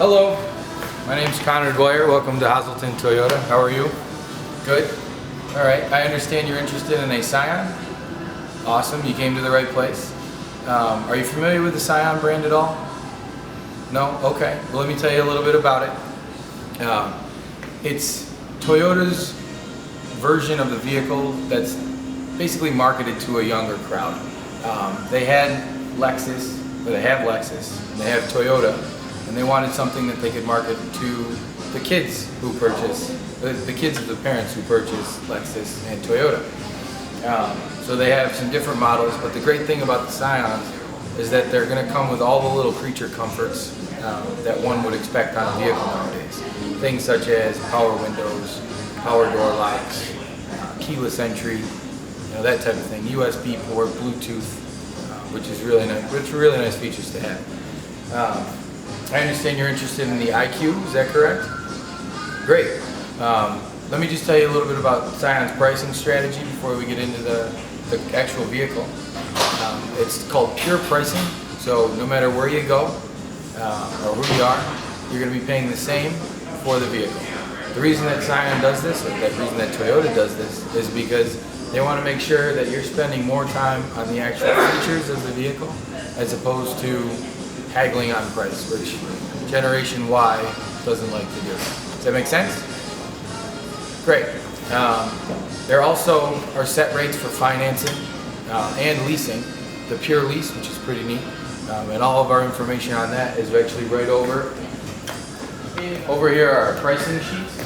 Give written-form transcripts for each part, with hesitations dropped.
Hello, my name's Conor Dwyer. Welcome to Hoselton Toyota. How are you? Good? Alright, I understand you're interested in a Scion. Awesome, you came to the right place. Are you familiar with the Scion brand at all? No? Okay. Well, let me tell you a little bit about it. It's Toyota's version of the vehicle that's basically marketed to a younger crowd. They had Lexus, or they have Lexus, and they have Toyota, and they wanted something that they could market to the kids who purchase, the kids of the parents who purchase Lexus and Toyota. So they have some different models, but the great thing about the Scions is that they're going to come with all the little creature comforts that one would expect on a vehicle nowadays. Things such as power windows, power door locks, keyless entry, that type of thing. USB port, Bluetooth, which is really nice features to have. I understand you're interested in the IQ, is that correct? Great. Let me just tell you a little bit about Scion's pricing strategy before we get into the actual vehicle. It's called pure pricing, so no matter where you go or who you are, you're going to be paying the same for the vehicle. The reason that Scion does this, or the reason that Toyota does this, is because they want to make sure that you're spending more time on the actual features of the vehicle as opposed to haggling on price, which Generation Y doesn't like to do. Does that make sense? Great. There also are set rates for financing and leasing, the pure lease, which is pretty neat. And all of our information on that is actually right over here are our pricing sheets.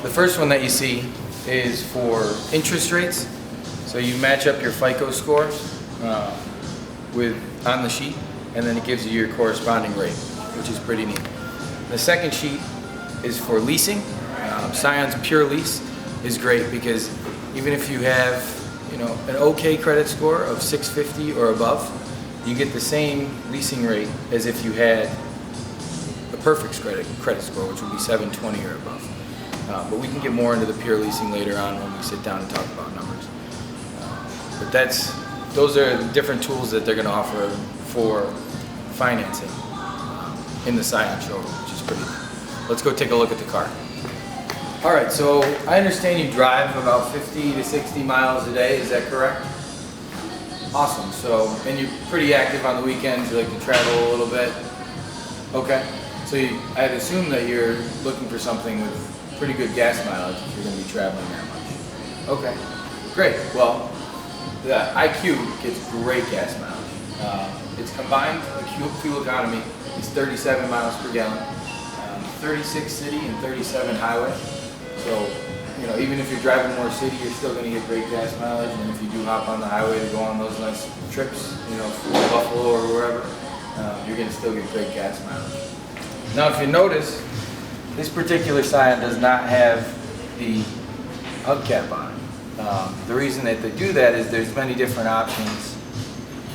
The first one that you see is for interest rates. So you match up your FICO score on the sheet, and then it gives you your corresponding rate, which is pretty neat. The second sheet is for leasing. Scion's pure lease is great because even if you have an okay credit score of 650 or above, you get the same leasing rate as if you had the perfect credit score, which would be 720 or above. But we can get more into the pure leasing later on when we sit down and talk about numbers. But those are the different tools that they're going to offer for financing in the Scion showroom, which is pretty neat. Let's go take a look at the car. Alright, so I understand you drive about 50 to 60 miles a day, is that correct? Awesome, and you're pretty active on the weekends, you like to travel a little bit. Okay, so I'd assume that you're looking for something with pretty good gas mileage if you're going to be traveling that much. Okay, great. Well, the IQ gets great gas mileage. Its combined fuel economy is 37 miles per gallon, 36 city and 37 highway. So, even if you're driving more city, you're still going to get great gas mileage. And if you do hop on the highway to go on those nice trips, through Buffalo or wherever, you're going to still get great gas mileage. Now, if you notice, this particular Scion does not have the hubcap on. The reason that they do that is there's many different options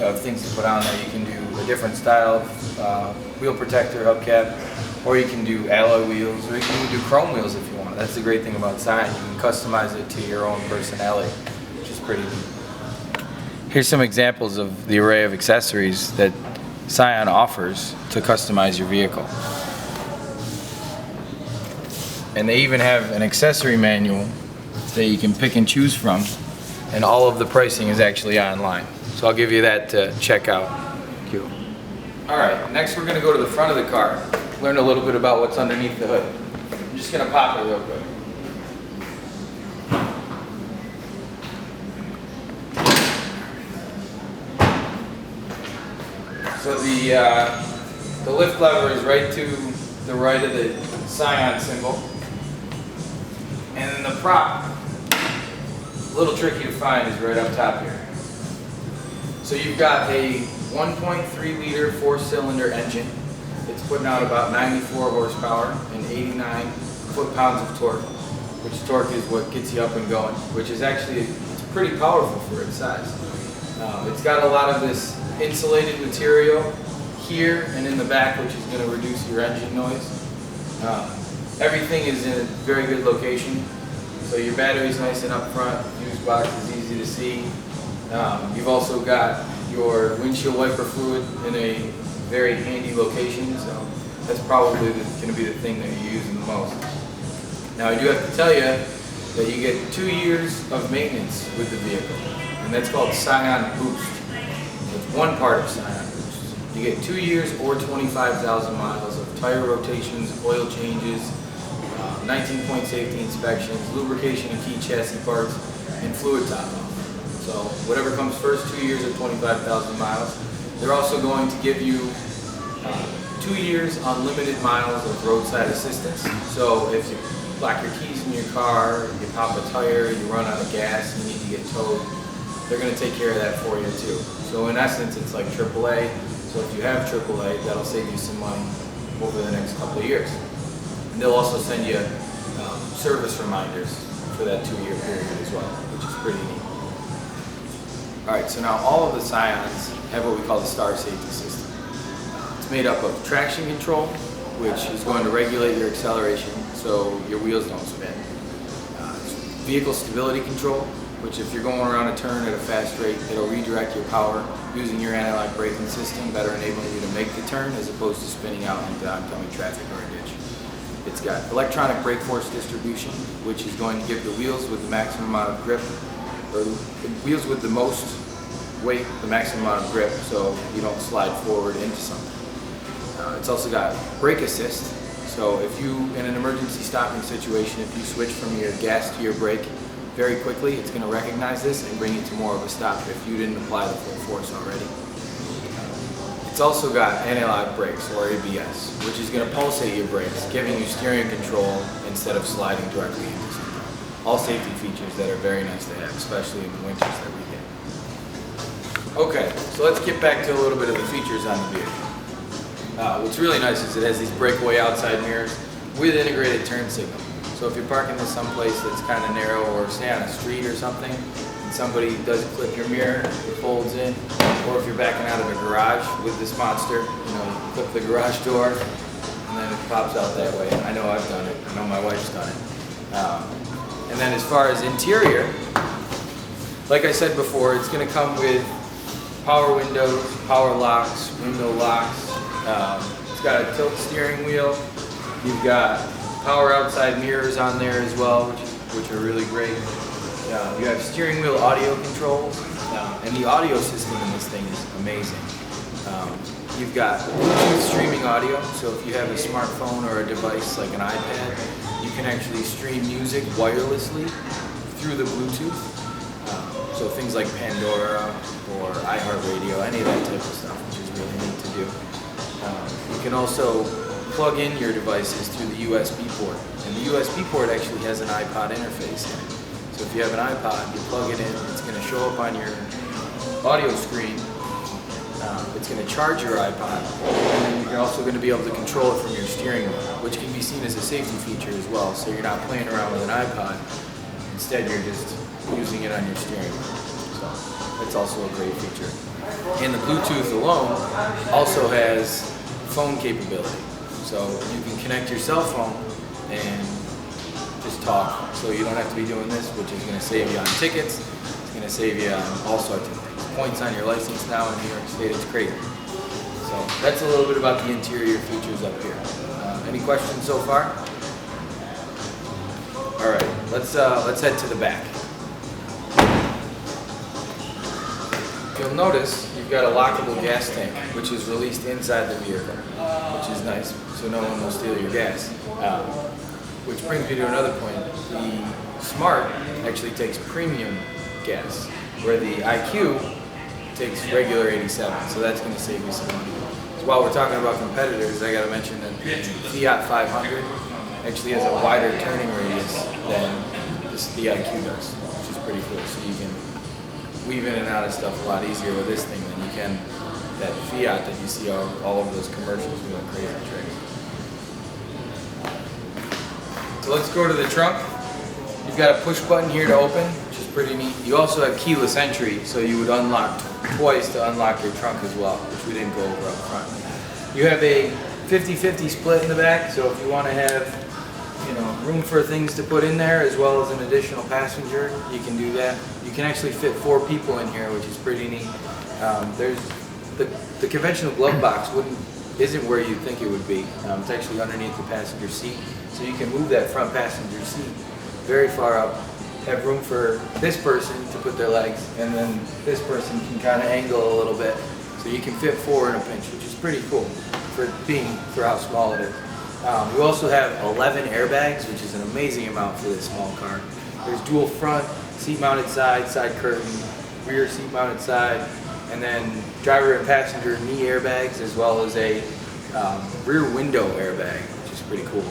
of things to put on there. You can do a different style of wheel protector hubcap, or you can do alloy wheels, or you can even do chrome wheels if you want. That's the great thing about Scion. You can customize it to your own personality, which is pretty neat. Here's some examples of the array of accessories that Scion offers to customize your vehicle. And they even have an accessory manual that you can pick and choose from, and all of the pricing is actually online. So I'll give you that to check out. Thank you. Alright, next we're going to go to the front of the car, learn a little bit about what's underneath the hood. I'm just going to pop it real quick. So the lift lever is right to the right of the Scion symbol. And then the prop, a little tricky to find, is right up top here. So you've got a 1.3 liter 4-cylinder engine. It's putting out about 94 horsepower and 89 foot-pounds of torque, which torque is what gets you up and going, which is actually, it's pretty powerful for its size. It's got a lot of this insulated material here and in the back, which is going to reduce your engine noise. Everything is in a very good location. So your battery's nice and up front, fuse box is easy to see. You've also got your windshield wiper fluid in a very handy location, so that's probably going to be the thing that you're using the most. Now I do have to tell you that you get 2 years of maintenance with the vehicle, and that's called Scion Boost. It's one part of Scion Boost. You get 2 years or 25,000 miles of tire rotations, oil changes, 19-point safety inspections, lubrication and key chassis parts, and fluid top off. So whatever comes first, 2 years or 25,000 miles. They're also going to give you 2 years unlimited miles of roadside assistance. So if you lock your keys in your car, you pop a tire, you run out of gas, you need to get towed, they're going to take care of that for you too. So in essence, it's like AAA. So if you have AAA, that'll save you some money over the next couple of years. And they'll also send you service reminders for that 2-year period as well, which is pretty neat. Alright, so now all of the Scions have what we call the Star Safety System. It's made up of traction control, which is going to regulate your acceleration so your wheels don't spin. Vehicle stability control, which if you're going around a turn at a fast rate, it'll redirect your power using your anti-lock braking system, better enabling you to make the turn as opposed to spinning out into oncoming traffic or a ditch. It's got electronic brake force distribution, which is going to give the wheels with the maximum amount of grip, or the wheels with the most weight, the maximum amount of grip, so you don't slide forward into something. It's also got brake assist, so if you, in an emergency stopping situation, if you switch from your gas to your brake very quickly, it's going to recognize this and bring you to more of a stop if you didn't apply the full force already. It's also got anti-lock brakes, or ABS, which is going to pulsate your brakes, giving you steering control instead of sliding directly into something. All safety features that are very nice to have, especially in the winters that we get. Okay, so let's get back to a little bit of the features on the vehicle. What's really nice is it has these breakaway outside mirrors with integrated turn signal. So if you're parking in some place that's kind of narrow, or say on a street or something, and somebody does clip your mirror, it folds in, or if you're backing out of a garage with this monster, you know, you clip the garage door, and then it pops out that way. I know I've done it. I know my wife's done it. And then as far as interior, like I said before, it's going to come with power windows, power locks, window locks. It's got a tilt steering wheel. You've got power outside mirrors on there as well, which are really great. You have steering wheel audio controls, and the audio system in this thing is amazing. You've got Bluetooth streaming audio, so if you have a smartphone or a device like an iPad, you can actually stream music wirelessly through the Bluetooth. So things like Pandora or iHeartRadio, any of that type of stuff, which is really neat to do. You can also plug in your devices through the USB port, and the USB port actually has an iPod interface in it. So if you have an iPod, you plug it in, it's going to show up on your audio screen, it's going to charge your iPod, and then you're also going to be able to control it from your steering wheel, which can be seen as a safety feature as well, so you're not playing around with an iPod, instead you're just using it on your steering wheel. So that's also a great feature. And the Bluetooth alone also has phone capability. So you can connect your cell phone and just talk. So you don't have to be doing this, which is going to save you on tickets. It's going to save you on all sorts of things. Points on your license now in New York State. It's crazy. So that's a little bit about the interior features up here. Any questions so far? All right, let's head to the back. You'll notice you've got a lockable gas tank, which is released inside the vehicle, which is nice, so no one will steal your gas. Which brings me to another point. The Smart actually takes premium gas, where the IQ takes regular 87, so that's going to save you some money. So while we're talking about competitors, I got to mention that the Fiat 500 actually has a wider turning radius than the IQ does, which is pretty cool. So you can weave in and out of stuff a lot easier with this thing than you can that Fiat that you see all over those commercials doing crazy tricks. So let's go to the trunk. You've got a push button here to open, which is pretty neat. You also have keyless entry, so you would unlock twice to unlock your trunk as well, which we didn't go over up front. You have a 50-50 split in the back, so if you want to have, you know, room for things to put in there as well as an additional passenger, you can do that. You can actually fit 4 people in here, which is pretty neat. There's the conventional glove box wouldn't isn't where you'd think it would be. It's actually underneath the passenger seat, so you can move that front passenger seat very far up, have room for this person to put their legs, and then this person can kind of angle a little bit, so you can fit four in a pinch, which is pretty cool for how small it is. We also have 11 airbags, which is an amazing amount for this small car. There's dual front, seat-mounted side curtain, rear seat-mounted side, and then driver and passenger knee airbags, as well as a rear window airbag, which is pretty cool.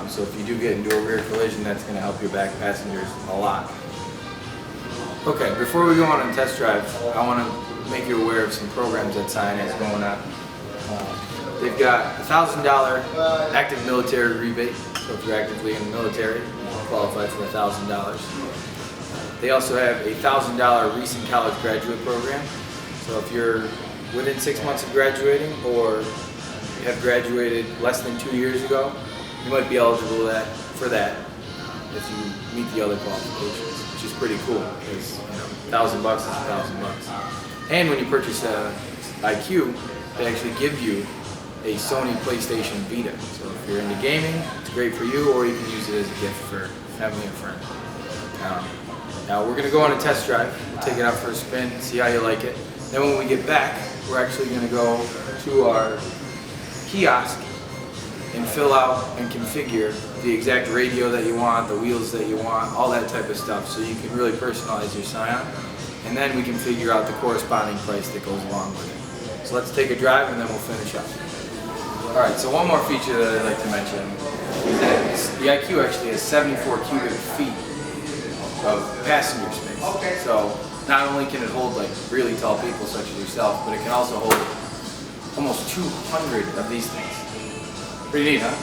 So if you do get into a rear collision, that's going to help your back passengers a lot. Okay, before we go on a test drive, I want to make you aware of some programs that Scion has going on. They've got a $1,000 active military rebate, so if you're actively in the military, you qualify for $1,000. They also have a $1,000 recent college graduate program, so if you're within 6 months of graduating or you have graduated less than 2 years ago, you might be eligible for that if you meet the other qualifications, which is pretty cool because $1,000 is $1,000. And when you purchase a IQ, they actually give you a Sony PlayStation Vita. So if you're into gaming, it's great for you, or you can use it as a gift for family and friends. Now we're going to go on a test drive. We'll take it out for a spin, see how you like it. Then when we get back, we're actually going to go to our kiosk and fill out and configure the exact radio that you want, the wheels that you want, all that type of stuff, so you can really personalize your Scion. And then we can figure out the corresponding price that goes along with it. So let's take a drive and then we'll finish up. Alright, so one more feature that I'd like to mention is that the IQ actually has 74 cubic feet of passenger space. So not only can it hold like really tall people such as yourself, but it can also hold almost 200 of these things. Pretty neat, huh?